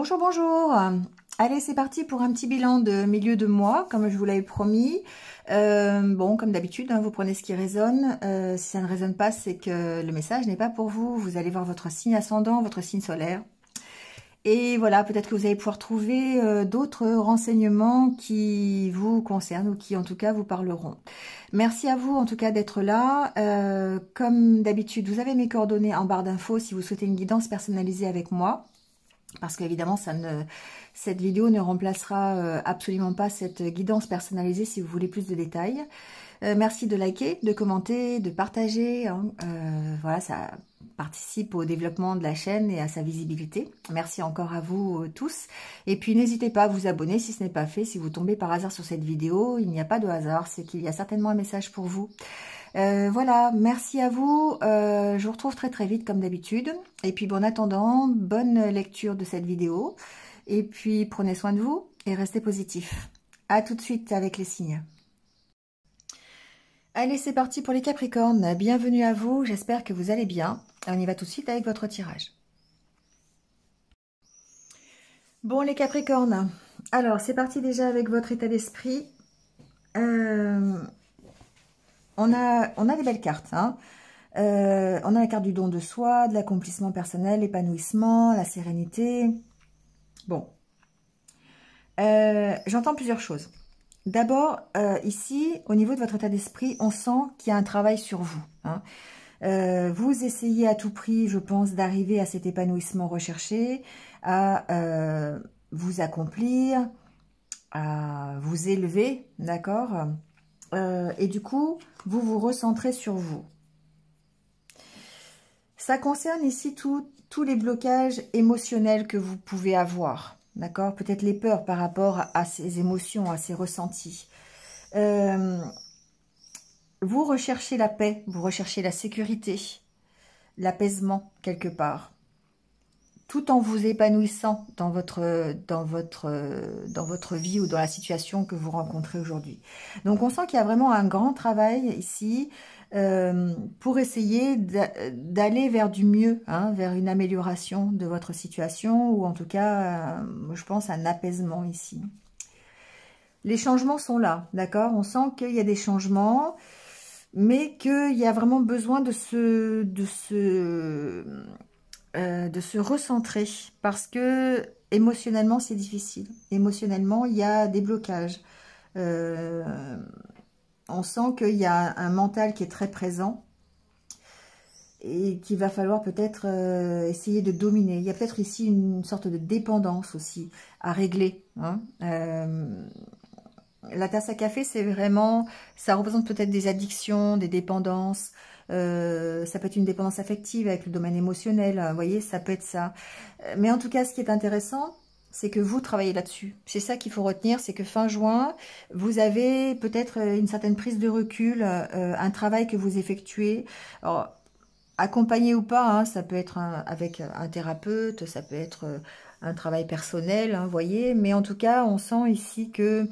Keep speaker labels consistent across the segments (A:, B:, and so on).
A: Bonjour, bonjour. Allez, c'est parti pour un petit bilan de milieu de mois, comme je vous l'avais promis. Bon, comme d'habitude, hein, vous prenez ce qui résonne. Si ça ne résonne pas, c'est que le message n'est pas pour vous. Vous allez voir votre signe ascendant, votre signe solaire. Et voilà, peut-être que vous allez pouvoir trouver d'autres renseignements qui vous concernent ou qui en tout cas vous parleront. Merci à vous en tout cas d'être là. Comme d'habitude, vous avez mes coordonnées en barre d'infos si vous souhaitez une guidance personnalisée avec moi. Parce qu'évidemment, cette vidéo ne remplacera absolument pas cette guidance personnalisée si vous voulez plus de détails. Merci de liker, de commenter, de partager. Hein. Voilà, ça participe au développement de la chaîne et à sa visibilité. Merci encore à vous tous. Et puis, n'hésitez pas à vous abonner si ce n'est pas fait. Si vous tombez par hasard sur cette vidéo, il n'y a pas de hasard. C'est qu'il y a certainement un message pour vous. Voilà, merci à vous. Je vous retrouve très très vite comme d'habitude. Et puis, bon, en attendant, bonne lecture de cette vidéo. Et puis, prenez soin de vous et restez positifs. À tout de suite avec les signes. Allez, c'est parti pour les Capricornes. Bienvenue à vous, j'espère que vous allez bien. On y va tout de suite avec votre tirage. Bon, les Capricornes, alors c'est parti déjà avec votre état d'esprit. On a des belles cartes. Hein. On a la carte du don de soi, de l'accomplissement personnel, l'épanouissement, la sérénité. Bon, j'entends plusieurs choses. D'abord, ici, au niveau de votre état d'esprit, on sent qu'il y a un travail sur vous. Hein. Vous essayez à tout prix, je pense, d'arriver à cet épanouissement recherché, à vous accomplir, à vous élever, d'accord? Et du coup, vous vous recentrez sur vous. Ça concerne ici tous les blocages émotionnels que vous pouvez avoir. D'accord? Peut-être les peurs par rapport à ces émotions, à ces ressentis. Vous recherchez la paix, vous recherchez la sécurité, l'apaisement quelque part, tout en vous épanouissant dans votre vie ou dans la situation que vous rencontrez aujourd'hui. Donc on sent qu'il y a vraiment un grand travail ici pour essayer d'aller vers du mieux, hein, vers une amélioration de votre situation, ou en tout cas, je pense, un apaisement ici. Les changements sont là, d'accord? On sent qu'il y a des changements, mais qu'il y a vraiment besoin de se recentrer, parce que émotionnellement, c'est difficile. Émotionnellement, il y a des blocages. On sent qu'il y a un mental qui est très présent et qu'il va falloir peut-être essayer de dominer. Il y a peut-être ici une sorte de dépendance aussi à régler. Hein. La tasse à café, c'est vraiment, ça représente peut-être des addictions, des dépendances. Ça peut être une dépendance affective avec le domaine émotionnel. Vous voyez, ça peut être ça. Mais en tout cas, ce qui est intéressant, c'est que vous travaillez là-dessus. C'est ça qu'il faut retenir, c'est que fin juin, vous avez peut-être une certaine prise de recul, un travail que vous effectuez. Alors, accompagné ou pas, hein, ça peut être avec un thérapeute, ça peut être un travail personnel, hein, vous voyez. Mais en tout cas, on sent ici que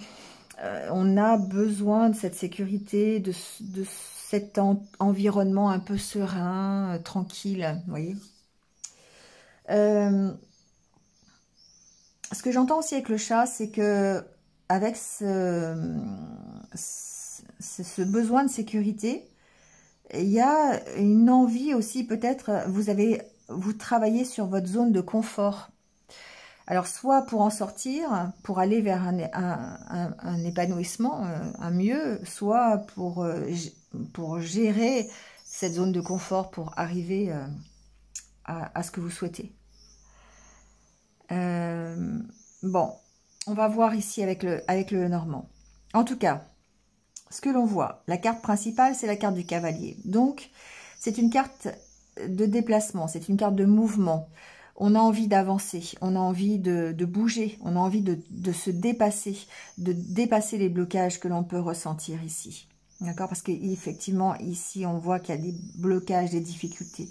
A: on a besoin de cette sécurité, de cet environnement un peu serein, tranquille, vous voyez. Ce que j'entends aussi avec le chat, c'est que avec ce besoin de sécurité, il y a une envie aussi, peut-être, vous travaillez sur votre zone de confort. Alors, soit pour en sortir, pour aller vers un épanouissement, un mieux, soit pour gérer cette zone de confort pour arriver à ce que vous souhaitez. Bon, on va voir ici avec le Normand. En tout cas, ce que l'on voit, la carte principale, c'est la carte du cavalier. Donc, c'est une carte de déplacement, c'est une carte de mouvement. On a envie d'avancer, on a envie de bouger, on a envie de se dépasser, de dépasser les blocages que l'on peut ressentir ici. D'accord? Parce qu'effectivement, ici, on voit qu'il y a des blocages, des difficultés.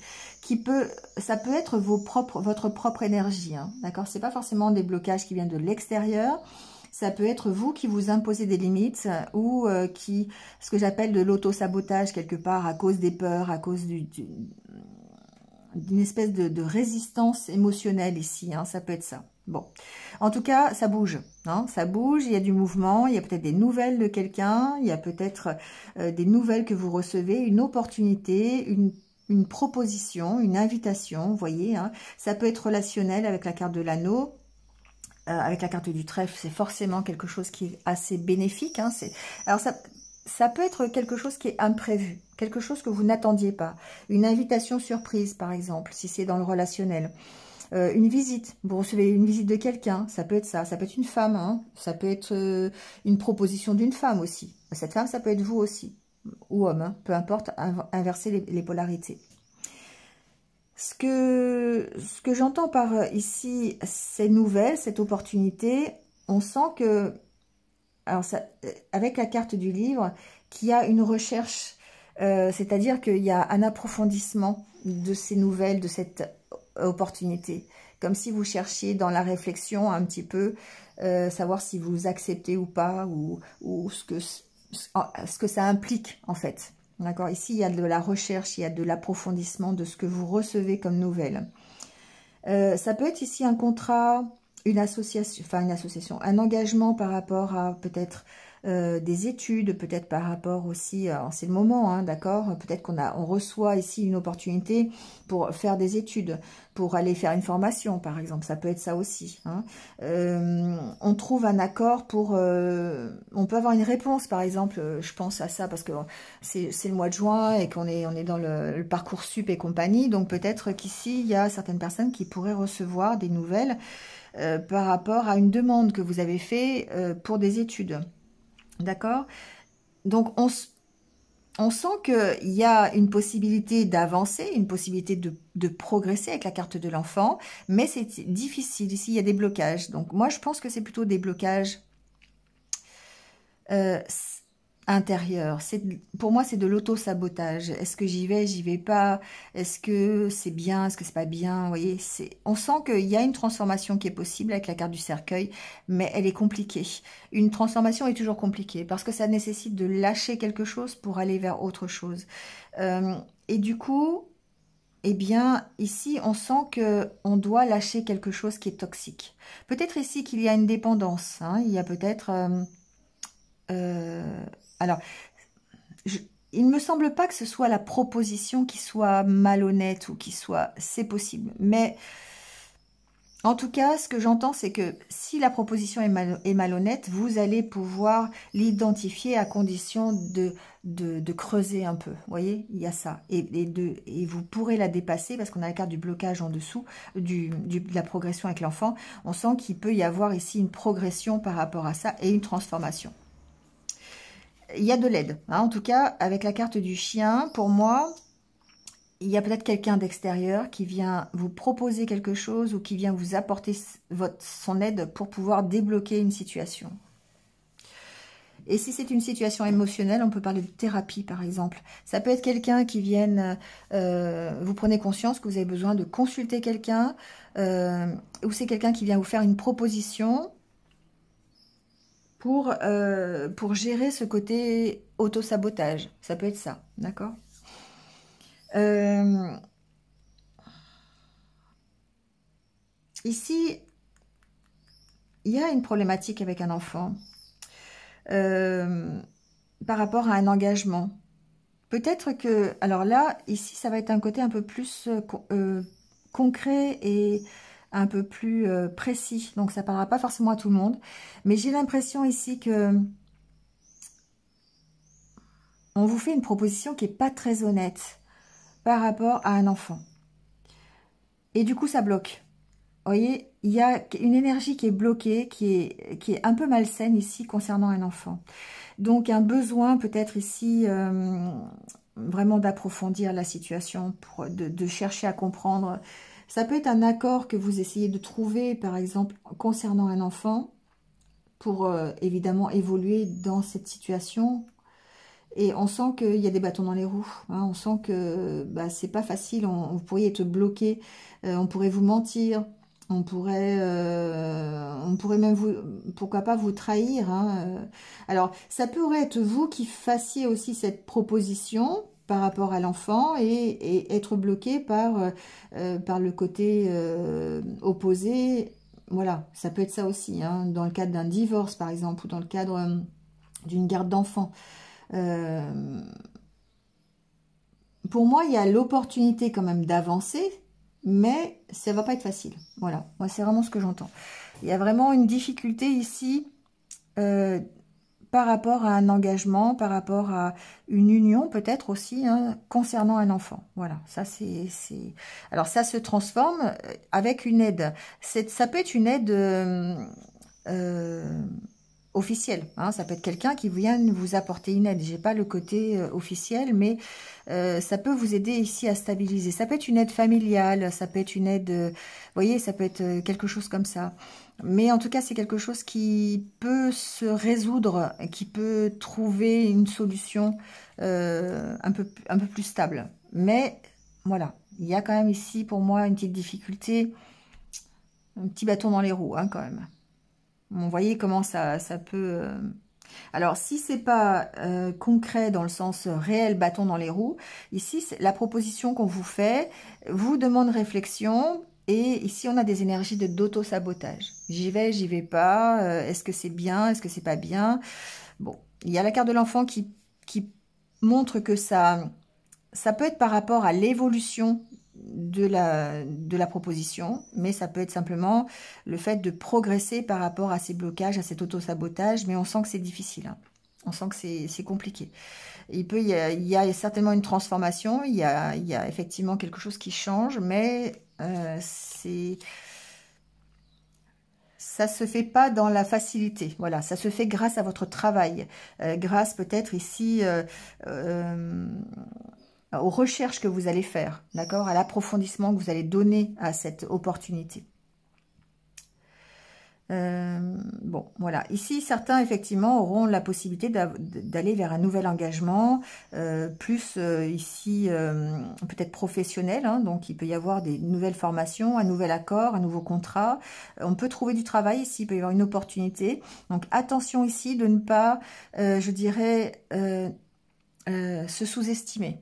A: Ça peut être votre propre énergie. Hein, d'accord? Ce n'est pas forcément des blocages qui viennent de l'extérieur. Ça peut être vous qui vous imposez des limites ou ce que j'appelle de l'auto-sabotage quelque part à cause des peurs, à cause d'une espèce de résistance émotionnelle ici. Hein, ça peut être ça. Bon, en tout cas, ça bouge, hein, ça bouge, il y a du mouvement, il y a peut-être des nouvelles de quelqu'un, il y a peut-être des nouvelles que vous recevez, une opportunité, une proposition, une invitation, vous voyez, hein. Ça peut être relationnel avec la carte de l'anneau, avec la carte du trèfle, c'est forcément quelque chose qui est assez bénéfique, hein. Alors ça peut être quelque chose qui est imprévu, quelque chose que vous n'attendiez pas, une invitation surprise par exemple, si c'est dans le relationnel. Une visite, vous recevez une visite de quelqu'un, ça peut être ça peut être une femme, hein, ça peut être une proposition d'une femme aussi. Cette femme, ça peut être vous aussi, ou homme, hein, peu importe, inverser les polarités. Ce que j'entends par ici, ces nouvelles, cette opportunité, on sent que, alors ça, avec la carte du livre, qu'il y a une recherche, c'est-à-dire qu'il y a un approfondissement de ces nouvelles, de cette opportunité, comme si vous cherchiez dans la réflexion un petit peu savoir si vous acceptez ou pas, ou ce que ça implique en fait. D'accord, ici il y a de la recherche, il y a de l'approfondissement de ce que vous recevez comme nouvelle. Ça peut être ici un contrat, une association, un engagement par rapport à peut-être des études, peut-être par rapport aussi, c'est le moment, hein, d'accord, peut-être on reçoit ici une opportunité pour faire des études, pour aller faire une formation par exemple, ça peut être ça aussi, hein. On trouve un accord pour, on peut avoir une réponse par exemple, je pense à ça parce que c'est le mois de juin et on est dans le Parcoursup et compagnie, donc peut-être qu'ici il y a certaines personnes qui pourraient recevoir des nouvelles par rapport à une demande que vous avez fait pour des études. D'accord? Donc, on sent qu'il y a une possibilité d'avancer, une possibilité de progresser avec la carte de l'enfant, mais c'est difficile. Ici, il y a des blocages. Donc, moi, je pense que c'est plutôt des blocages intérieurs. Pour moi, c'est de l'auto-sabotage. Est-ce que j'y vais pas? Est-ce que c'est bien? Est-ce que c'est pas bien? Vous voyez, on sent qu'il y a une transformation qui est possible avec la carte du cercueil, mais elle est compliquée. Une transformation est toujours compliquée parce que ça nécessite de lâcher quelque chose pour aller vers autre chose. Et du coup, eh bien, ici, on sent que on doit lâcher quelque chose qui est toxique. Peut-être ici qu'il y a une dépendance, hein. Il y a peut-être... alors, il ne me semble pas que ce soit la proposition qui soit malhonnête ou qui soit... C'est possible. Mais en tout cas, ce que j'entends, c'est que si la proposition est malhonnête, vous allez pouvoir l'identifier à condition de creuser un peu. Vous voyez, il y a ça. Et vous pourrez la dépasser parce qu'on a la carte du blocage en dessous, de la progression avec l'enfant. On sent qu'il peut y avoir ici une progression par rapport à ça et une transformation. Il y a de l'aide, hein. En tout cas, avec la carte du chien, pour moi, il y a peut-être quelqu'un d'extérieur qui vient vous proposer quelque chose ou qui vient vous apporter son aide pour pouvoir débloquer une situation. Et si c'est une situation émotionnelle, on peut parler de thérapie, par exemple. Ça peut être quelqu'un qui vienne, vous prenez conscience que vous avez besoin de consulter quelqu'un, ou c'est quelqu'un qui vient vous faire une proposition pour gérer ce côté auto-sabotage. Ça peut être ça, d'accord? Ici, il y a une problématique avec un enfant par rapport à un engagement. Peut-être que, alors là, ici, ça va être un côté un peu plus concret et un peu plus précis. Donc, ça ne parlera pas forcément à tout le monde. Mais j'ai l'impression ici que on vous fait une proposition qui n'est pas très honnête par rapport à un enfant. Et du coup, ça bloque. Vous voyez, il y a une énergie qui est bloquée, qui est un peu malsaine ici concernant un enfant. Donc, un besoin peut-être ici vraiment d'approfondir la situation, de chercher à comprendre. Ça peut être un accord que vous essayez de trouver, par exemple, concernant un enfant, pour évidemment évoluer dans cette situation. Et on sent qu'il y a des bâtons dans les roues, hein. On sent que bah, c'est pas facile, vous pourriez être bloqué, on pourrait vous mentir, on pourrait même pourquoi pas vous trahir, hein. Alors, ça pourrait être vous qui fassiez aussi cette proposition par rapport à l'enfant et être bloqué par le côté opposé voilà, ça peut être ça aussi, hein, dans le cadre d'un divorce, par exemple, ou dans le cadre d'une garde d'enfants. Pour moi, il y a l'opportunité quand même d'avancer, mais ça va pas être facile. Voilà, moi, c'est vraiment ce que j'entends. Il y a vraiment une difficulté ici par rapport à un engagement, par rapport à une union peut-être aussi, hein, concernant un enfant. Voilà, ça c'est... Alors ça se transforme avec une aide. Ça peut être une aide officielle, hein. Ça peut être quelqu'un qui vient vous apporter une aide. J'ai pas le côté officiel, mais ça peut vous aider ici à stabiliser. Ça peut être une aide familiale, ça peut être une aide... vous voyez, ça peut être quelque chose comme ça. Mais en tout cas, c'est quelque chose qui peut se résoudre, qui peut trouver une solution un peu plus stable. Mais voilà, il y a quand même ici pour moi une petite difficulté, un petit bâton dans les roues, hein, quand même. Vous voyez comment ça peut... Alors, si c'est pas concret dans le sens réel bâton dans les roues, ici, la proposition qu'on vous fait vous demande réflexion. Et ici, on a des énergies d'auto-sabotage. J'y vais pas. Est-ce que c'est bien? Est-ce que c'est pas bien? Bon, il y a la carte de l'enfant qui montre que ça peut être par rapport à l'évolution de la proposition, mais ça peut être simplement le fait de progresser par rapport à ces blocages, à cet auto-sabotage, mais on sent que c'est difficile, hein. On sent que c'est compliqué. Il y a certainement une transformation, il y a effectivement quelque chose qui change, mais ça se fait pas dans la facilité. Voilà, ça se fait grâce à votre travail, grâce peut-être ici aux recherches que vous allez faire, d'accord, à l'approfondissement que vous allez donner à cette opportunité. Bon, voilà. Ici, certains, effectivement, auront la possibilité d'aller vers un nouvel engagement, plus ici, peut-être professionnel, hein, donc il peut y avoir des nouvelles formations, un nouvel accord, un nouveau contrat. On peut trouver du travail ici, il peut y avoir une opportunité. Donc, attention ici de ne pas, je dirais, se sous-estimer.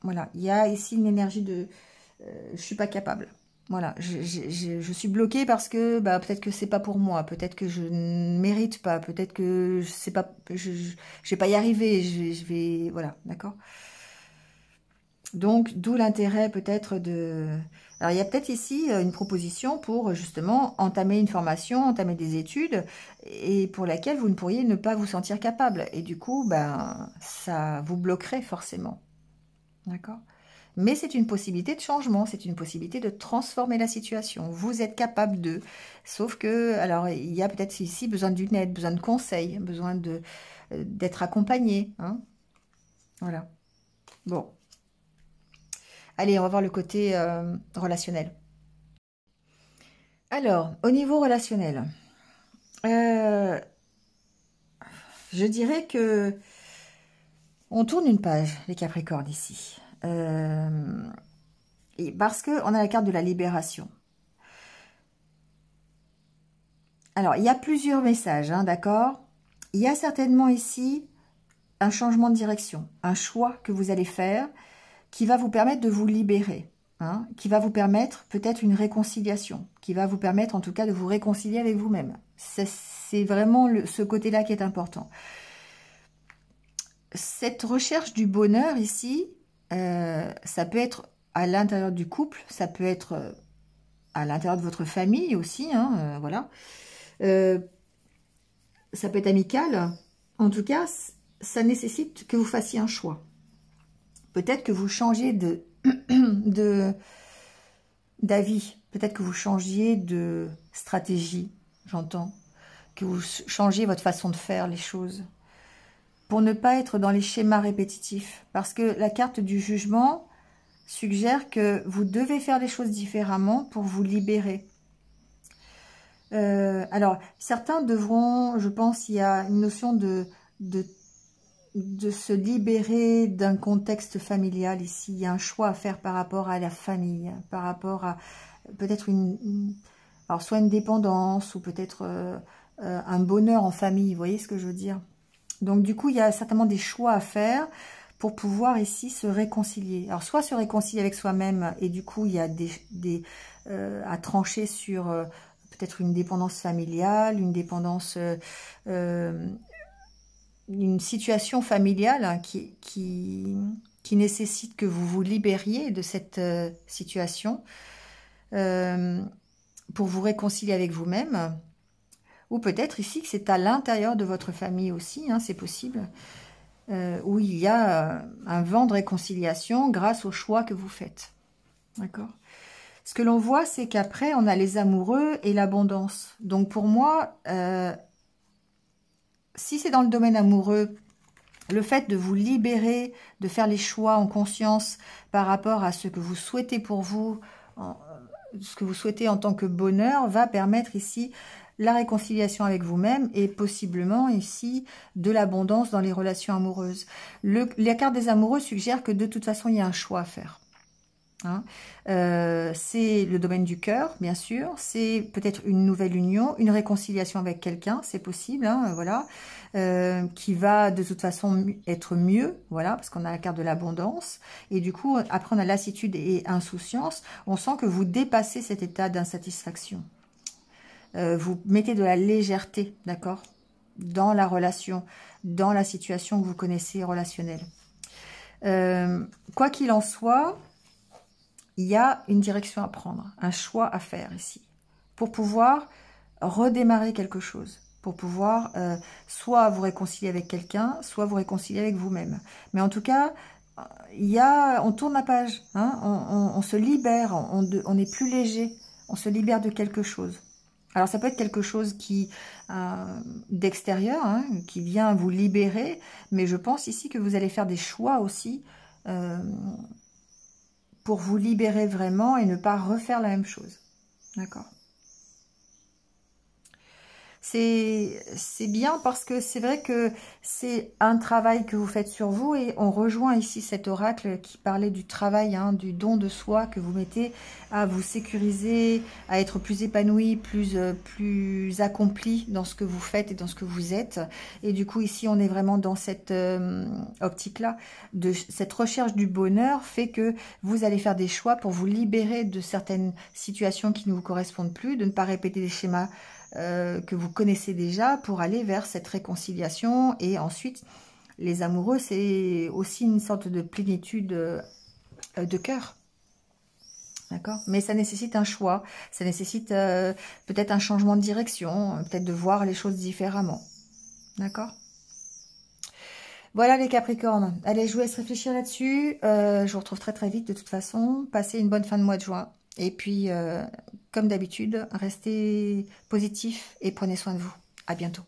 A: Voilà, il y a ici une énergie de je suis pas capable. Voilà, je suis bloquée parce que bah, peut-être que c'est pas pour moi, peut-être que je ne mérite pas, peut-être que je sais pas, je vais pas y arriver, je vais voilà, d'accord. Donc d'où l'intérêt peut-être de... Alors il y a peut-être ici une proposition pour justement entamer une formation, entamer des études, et pour laquelle vous ne pourriez ne pas vous sentir capable. Et du coup, ben ça vous bloquerait forcément. D'accord? Mais c'est une possibilité de changement, c'est une possibilité de transformer la situation. Vous êtes capable de. Sauf que, alors, il y a peut-être ici besoin d'une aide, besoin de conseils, besoin d'être accompagné, hein. Voilà. Bon. Allez, on va voir le côté relationnel. Alors, au niveau relationnel, je dirais que on tourne une page, les Capricornes, ici. Et parce qu'on a la carte de la libération. Alors, il y a plusieurs messages, hein, d'accord? Il y a certainement ici un changement de direction, un choix que vous allez faire qui va vous permettre de vous libérer, hein, qui va vous permettre peut-être une réconciliation, qui va vous permettre en tout cas de vous réconcilier avec vous-même. C'est vraiment ce côté-là qui est important. Cette recherche du bonheur ici, ça peut être à l'intérieur du couple, ça peut être à l'intérieur de votre famille aussi, hein, voilà. Ça peut être amical. En tout cas, ça nécessite que vous fassiez un choix. Peut-être que vous changiez d'avis. Peut-être que vous changiez de stratégie, j'entends. Que vous changiez votre façon de faire les choses. Pour ne pas être dans les schémas répétitifs. Parce que la carte du jugement suggère que vous devez faire les choses différemment pour vous libérer. Alors, certains devront, je pense, il y a une notion de se libérer d'un contexte familial ici. Il y a un choix à faire par rapport à la famille, par rapport à peut-être alors soit une dépendance ou peut-être un bonheur en famille. Vous voyez ce que je veux dire? Donc, du coup, il y a certainement des choix à faire pour pouvoir ici se réconcilier. Alors, soit se réconcilier avec soi-même et du coup, il y a à trancher sur... peut-être une dépendance familiale, une dépendance, une situation familiale hein, qui nécessite que vous vous libériez de cette situation pour vous réconcilier avec vous-même. Ou peut-être ici que c'est à l'intérieur de votre famille aussi, hein, c'est possible, où il y a un vent de réconciliation grâce au choix que vous faites. D'accord ? Ce que l'on voit, c'est qu'après, on a les amoureux et l'abondance. Donc pour moi, si c'est dans le domaine amoureux, le fait de vous libérer, de faire les choix en conscience par rapport à ce que vous souhaitez pour vous, ce que vous souhaitez en tant que bonheur, va permettre ici la réconciliation avec vous-même et possiblement ici de l'abondance dans les relations amoureuses. La carte des amoureux suggère que de toute façon, il y a un choix à faire. Hein. C'est le domaine du cœur, bien sûr. C'est peut-être une nouvelle union, une réconciliation avec quelqu'un, c'est possible, hein, voilà, qui va de toute façon être mieux, voilà, parce qu'on a la carte de l'abondance. Et du coup, après on a lassitude et insouciance. On sent que vous dépassez cet état d'insatisfaction. Vous mettez de la légèreté, d'accord, dans la relation, dans la situation que vous connaissez relationnelle. Quoi qu'il en soit, il y a une direction à prendre, un choix à faire ici, pour pouvoir redémarrer quelque chose, pour pouvoir soit vous réconcilier avec quelqu'un, soit vous réconcilier avec vous-même. Mais en tout cas, on tourne la page, hein, on se libère, on est plus léger, on se libère de quelque chose. Alors ça peut être quelque chose d'extérieur, hein, qui vient vous libérer, mais je pense ici que vous allez faire des choix aussi pour vous libérer vraiment et ne pas refaire la même chose. D'accord ? C'est bien parce que c'est vrai que c'est un travail que vous faites sur vous et on rejoint ici cet oracle qui parlait du travail, hein, du don de soi que vous mettez à vous sécuriser, à être plus épanoui, plus accompli dans ce que vous faites et dans ce que vous êtes. Et du coup ici on est vraiment dans cette optique-là, de cette recherche du bonheur fait que vous allez faire des choix pour vous libérer de certaines situations qui ne vous correspondent plus, de ne pas répéter des schémas que vous connaissez déjà pour aller vers cette réconciliation. Et ensuite, les amoureux, c'est aussi une sorte de plénitude de cœur. D'accord ? Mais ça nécessite un choix, ça nécessite peut-être un changement de direction, peut-être de voir les choses différemment. D'accord ? Voilà les Capricornes. Allez, je vous laisse réfléchir là-dessus. Je vous retrouve très très vite de toute façon. Passez une bonne fin de mois de juin. Et puis, comme d'habitude, restez positif et prenez soin de vous. À bientôt.